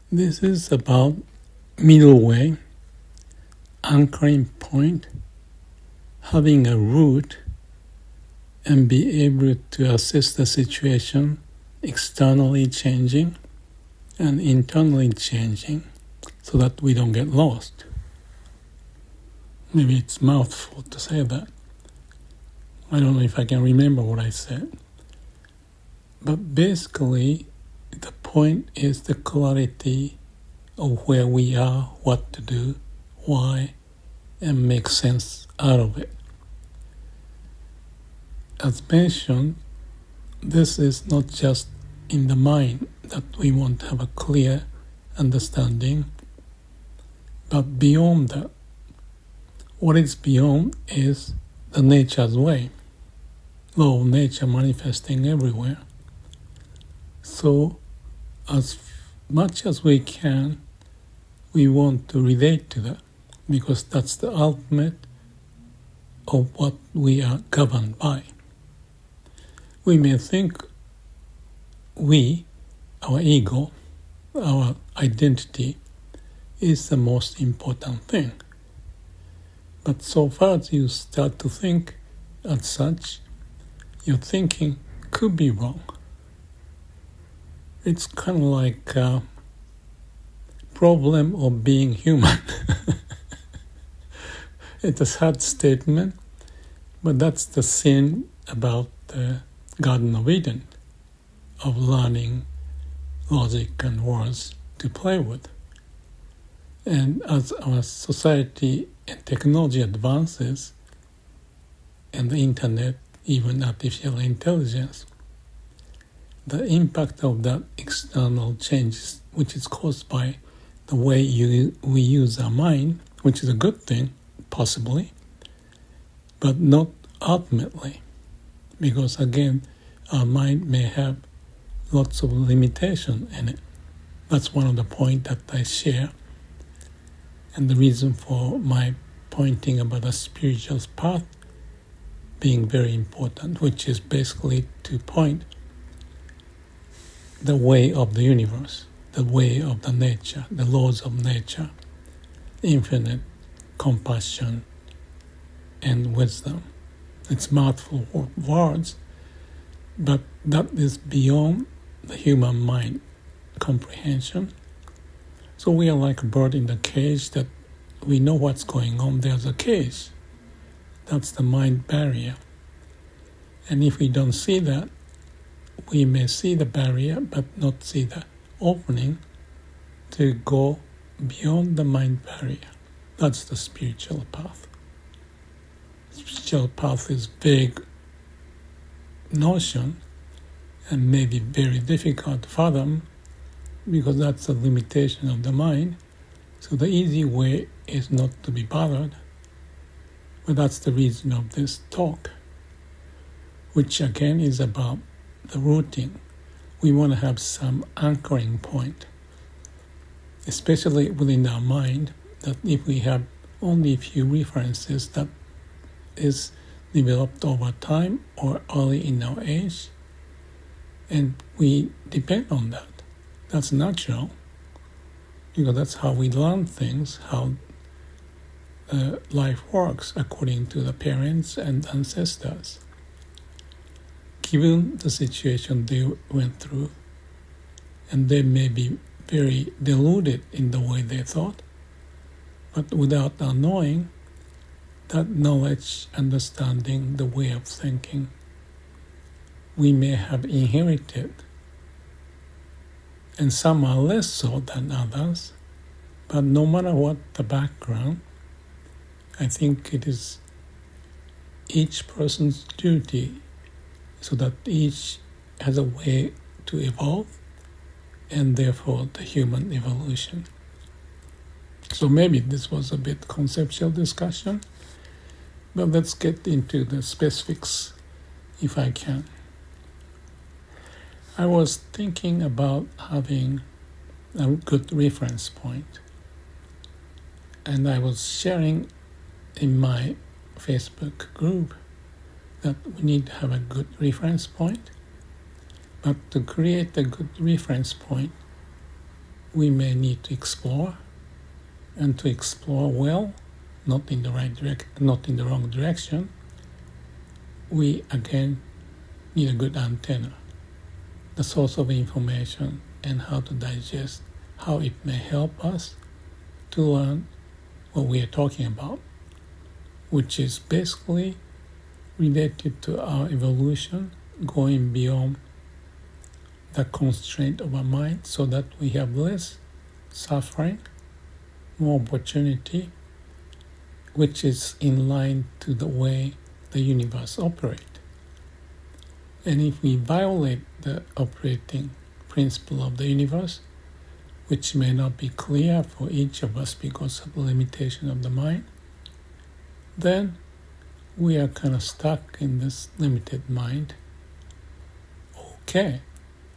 This is about middle way, anchoring point, having a root, and be able to assess the situation externally changing and internally changing so that we don't get lost. Maybe it's a mouthful to say that. I don't know if I can remember what I said. But basically, the point is the clarity of where we are, what to do, why, and make sense out of it. As mentioned, this is not just in the mind that we want to have a clear understanding, but beyond that. What is beyond is the nature's way, law of nature manifesting everywhere. So, as much as we can, we want to relate to that, because that's the ultimate of what we are governed by. We may think our ego, our identity, is the most important thing. But so far as you start to think as such, your thinking could be wrong. It's kind of like a problem of being human. It's a sad statement, but that's the sin about the Garden of Eden, of learning logic and words to play with. And as our society and technology advances, and the internet, even artificial intelligence, the impact of that external changes, which is caused by the way we use our mind, which is a good thing, possibly, but not ultimately. Because again, our mind may have lots of limitation in it. That's one of the points that I share. And the reason for my pointing about a spiritual path being very important, which is basically to point the way of the universe, the way of the nature, the laws of nature, infinite compassion and wisdom. It's mouthful of words, but that is beyond the human mind comprehension. So we are like a bird in the cage that we know what's going on. There's a cage. That's the mind barrier. And if we don't see that, we may see the barrier but not see the opening to go beyond the mind barrier. That's the spiritual path. Spiritual path is big notion and maybe very difficult to fathom, because that's a limitation of the mind. So the easy way is not to be bothered. But that's the reason of this talk, which again is about the rooting. We want to have some anchoring point, especially within our mind, that if we have only a few references that is developed over time or early in our age, and we depend on that. That's natural, because that's how we learn things, how life works according to the parents and ancestors. Given the situation they went through, and they may be very deluded in the way they thought, but without our knowing, that knowledge, understanding, the way of thinking, we may have inherited. And some are less so than others, but no matter what the background, I think it is each person's duty, so that each has a way to evolve, and therefore the human evolution. So maybe this was a bit conceptual discussion, but let's get into the specifics if I can. I was thinking about having a good reference point, and I was sharing in my Facebook group that we need to have a good reference point. But to create a good reference point, we may need to explore, and to explore well, not in the wrong direction, we again need a good antenna, the source of information and how to digest, how it may help us to learn what we are talking about, which is basically related to our evolution, going beyond the constraint of our mind so that we have less suffering, more opportunity, which is in line to the way the universe operates. And if we violate the operating principle of the universe, which may not be clear for each of us because of the limitation of the mind, then we are kind of stuck in this limited mind. Okay,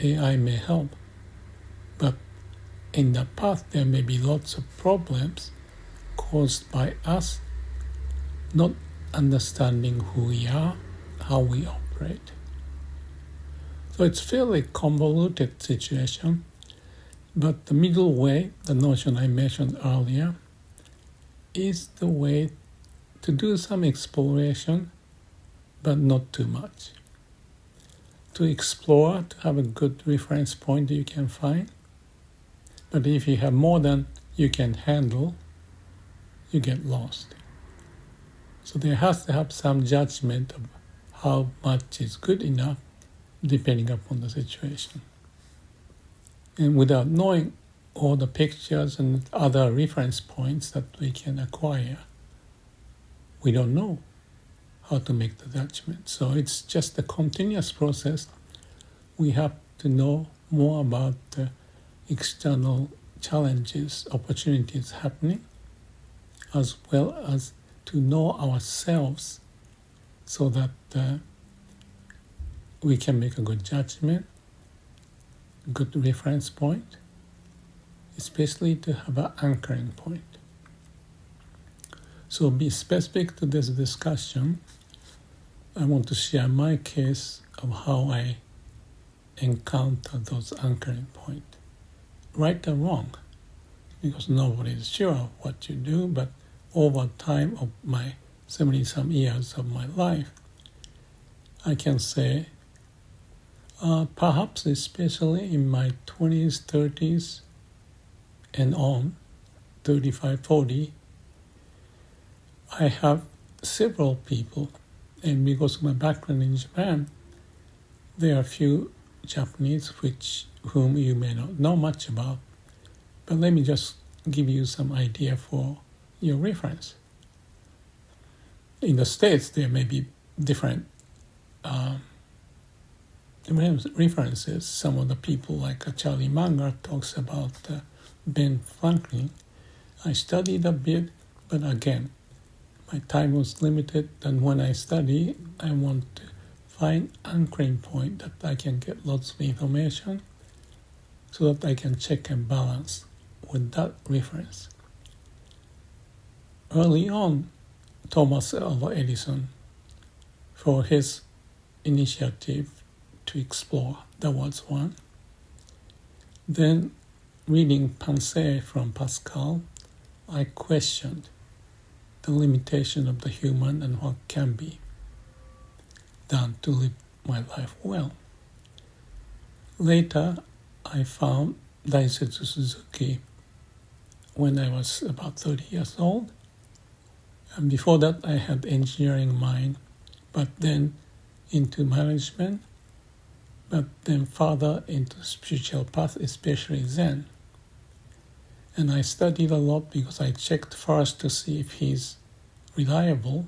AI may help, but in the path there may be lots of problems caused by us not understanding who we are, how we operate. So it's a fairly convoluted situation, but the middle way, the notion I mentioned earlier, is the way to do some exploration, but not too much. To explore, to have a good reference point you can find, but if you have more than you can handle, you get lost. So there has to have some judgment of how much is good enough depending upon the situation. And without knowing all the pictures and other reference points that we can acquire, we don't know how to make the judgment. So it's just a continuous process. We have to know more about the external challenges, opportunities happening, as well as to know ourselves so that we can make a good judgment, good reference point, especially to have an anchoring point. So be specific to this discussion. I want to share my case of how I encounter those anchoring points. Right or wrong, because nobody is sure of what you do, but over time of my 70-some years of my life, I can say, perhaps especially in my 20s, 30s, and on, 35, 40, I have several people, and because of my background in Japan, there are a few Japanese whom you may not know much about, but let me just give you some idea for your reference. In the States, there may be different references. Some of the people, like Charlie Munger, talks about Ben Franklin. I studied a bit, but again, my time was limited, and when I study, I want to find anchoring point that I can get lots of information so that I can check and balance with that reference. Early on, Thomas Alva Edison, for his initiative to explore, that was one. Then, reading Pensée from Pascal, I questioned the limitation of the human and what can be done to live my life well. Later, I found Daisetz Suzuki when I was about 30 years old. And before that, I had engineering mind, but then into management, but then further into spiritual path, especially Zen. And I studied a lot because I checked first to see if he's reliable,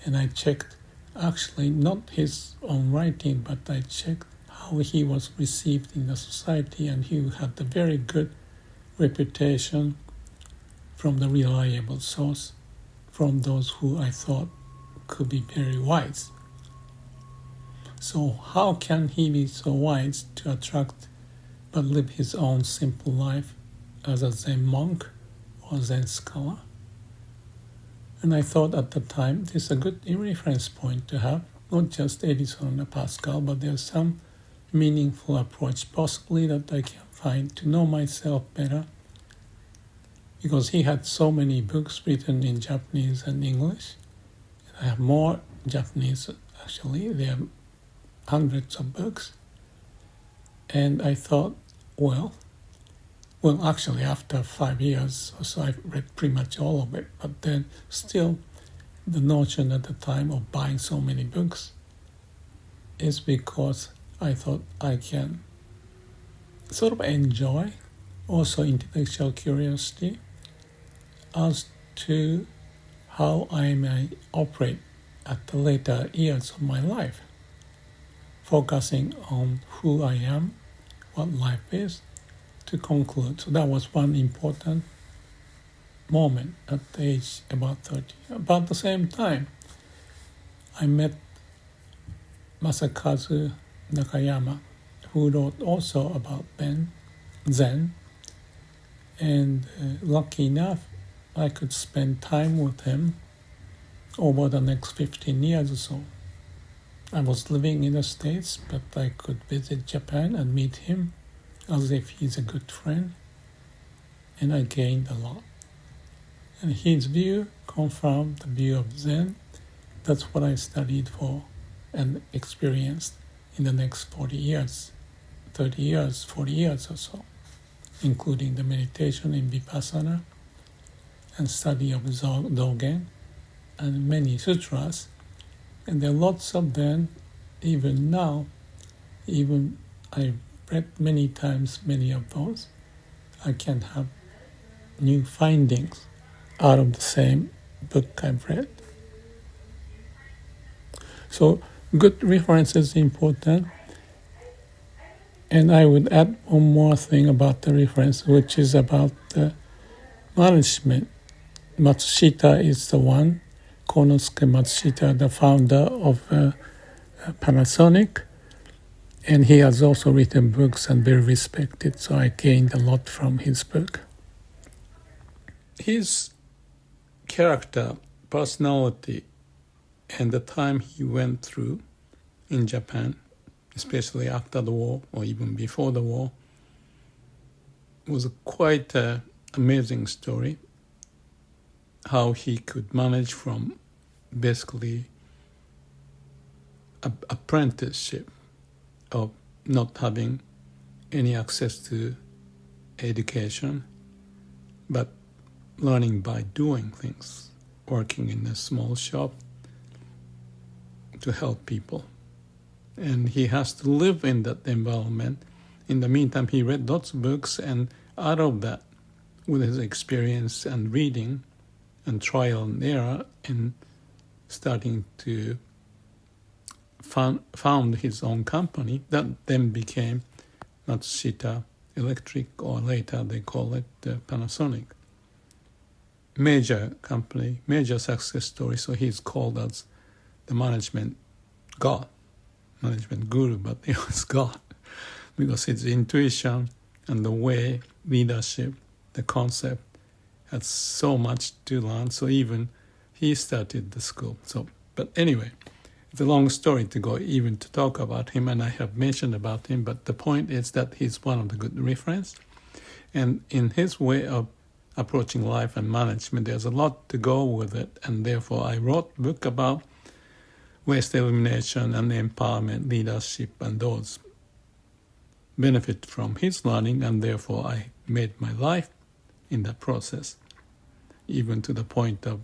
and I checked actually not his own writing, but I checked how he was received in the society, and he had a very good reputation from the reliable source, from those who I thought could be very wise. So how can he be so wise to attract but live his own simple life as a Zen monk or Zen scholar? And I thought at the time this is a good reference point to have, not just Edison and Pascal, but there's some meaningful approach possibly that I can to know myself better, because he had so many books written in Japanese and English. I have more Japanese, actually. There are hundreds of books. And I thought, well, actually, after 5 years or so, I read pretty much all of it. But then still, the notion at the time of buying so many books is because I thought I can sort of enjoy also intellectual curiosity as to how I may operate at the later years of my life, focusing on who I am, what life is, to conclude. So that was one important moment at the age about 30. About the same time, I met Masakazu Nakayama, who wrote also about Zen, and lucky enough, I could spend time with him over the next 15 years or so. I was living in the States, but I could visit Japan and meet him as if he's a good friend, and I gained a lot. And his view confirmed the view of Zen. That's what I studied for and experienced in the next 40 years, 30 years, 40 years or so, including the meditation in Vipassana and study of Dogen and many sutras. And there are lots of them, even now. Even I've read many times many of those. I can have new findings out of the same book I've read. So good reference is important. And I would add one more thing about the reference, which is about the management. Matsushita is the one, Konosuke Matsushita, the founder of Panasonic. And he has also written books and very respected, so I gained a lot from his book. His character, personality, and the time he went through in Japan, especially after the war or even before the war, was quite an amazing story. How he could manage from basically apprenticeship of not having any access to education, but learning by doing things, working in a small shop to help people. And he has to live in that environment. In the meantime, he read lots of books, and out of that, with his experience and reading and trial and error, and starting to found his own company that then became Matsushita Electric, or later they call it Panasonic. Major company, major success story. So he's called as the management god, management guru, but he was God, because his intuition and the way leadership, the concept, had so much to learn. So even he started the school. But anyway, it's a long story to go even to talk about him, and I have mentioned about him, but the point is that he's one of the good reference. And in his way of approaching life and management, there's a lot to go with it, and therefore I wrote a book about waste elimination and empowerment, leadership, and those benefit from his learning, and therefore I made my life in that process, even to the point of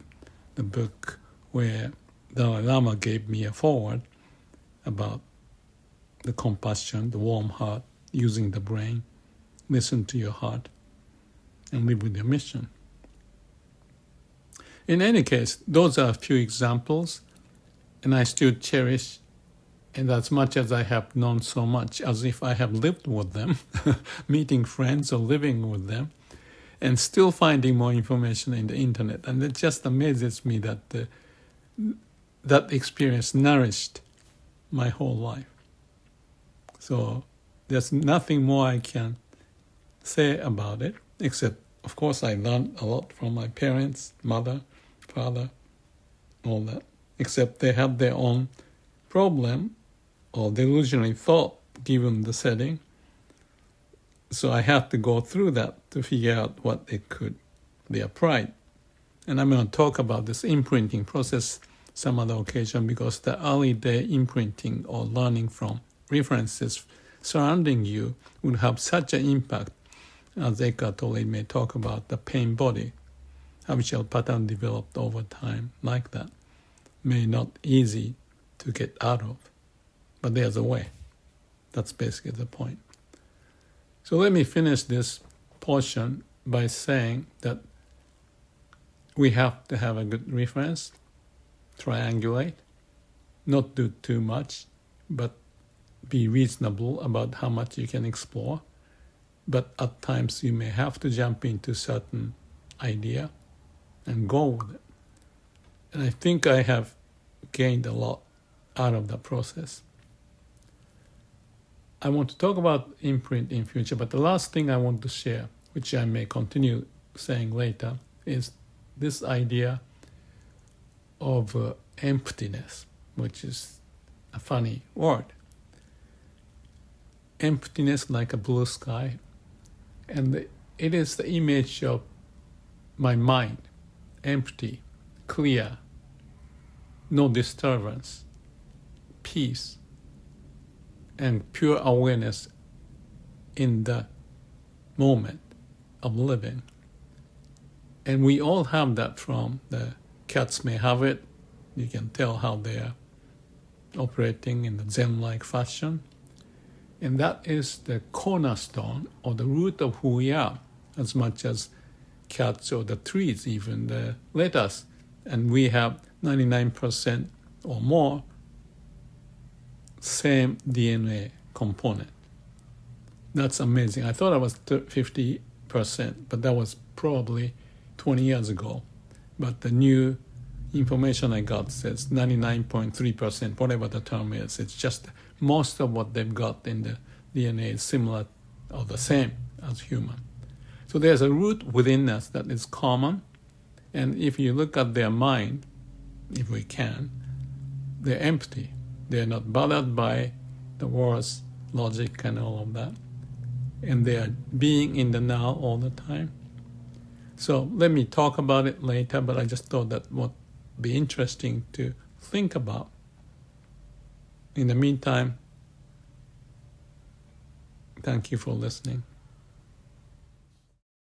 the book where Dalai Lama gave me a foreword about the compassion, the warm heart, using the brain, listen to your heart, and live with your mission. In any case, those are a few examples, and I still cherish, and as much as I have known so much, as if I have lived with them, meeting friends or living with them, and still finding more information in the internet. And it just amazes me that that experience nourished my whole life. So there's nothing more I can say about it, except, of course, I learned a lot from my parents, mother, father, all that, except they have their own problem or delusionally thought given the setting. So I have to go through that to figure out what it could be applied. And I'm going to talk about this imprinting process some other occasion, because the early day imprinting or learning from references surrounding you would have such an impact, as Eckhart Tolle may talk about the pain body, habitual pattern developed over time like that, may not easy to get out of, but there's a way. That's basically the point. So let me finish this portion by saying that we have to have a good reference, triangulate, not do too much, but be reasonable about how much you can explore. But at times you may have to jump into certain idea and go with it. And I think I have gained a lot out of that process. I want to talk about imprint in future, but the last thing I want to share, which I may continue saying later, is this idea of emptiness, which is a funny word. Emptiness like a blue sky, and it is the image of my mind, empty, clear, no disturbance, peace, and pure awareness in the moment of living. And we all have that from the cats may have it. You can tell how they are operating in the Zen-like fashion. And that is the cornerstone or the root of who we are, as much as cats or the trees even let us. And we have 99% or more same DNA component. That's amazing. I thought I was 50%, but that was probably 20 years ago. But the new information I got says 99.3%, whatever the term is. It's just most of what they've got in the DNA is similar or the same as human. So there's a root within us that is common. And if you look at their mind, if we can, they're empty. They're not bothered by the world's logic and all of that. And they are being in the now all the time. So let me talk about it later, but I just thought that would be interesting to think about. In the meantime, thank you for listening.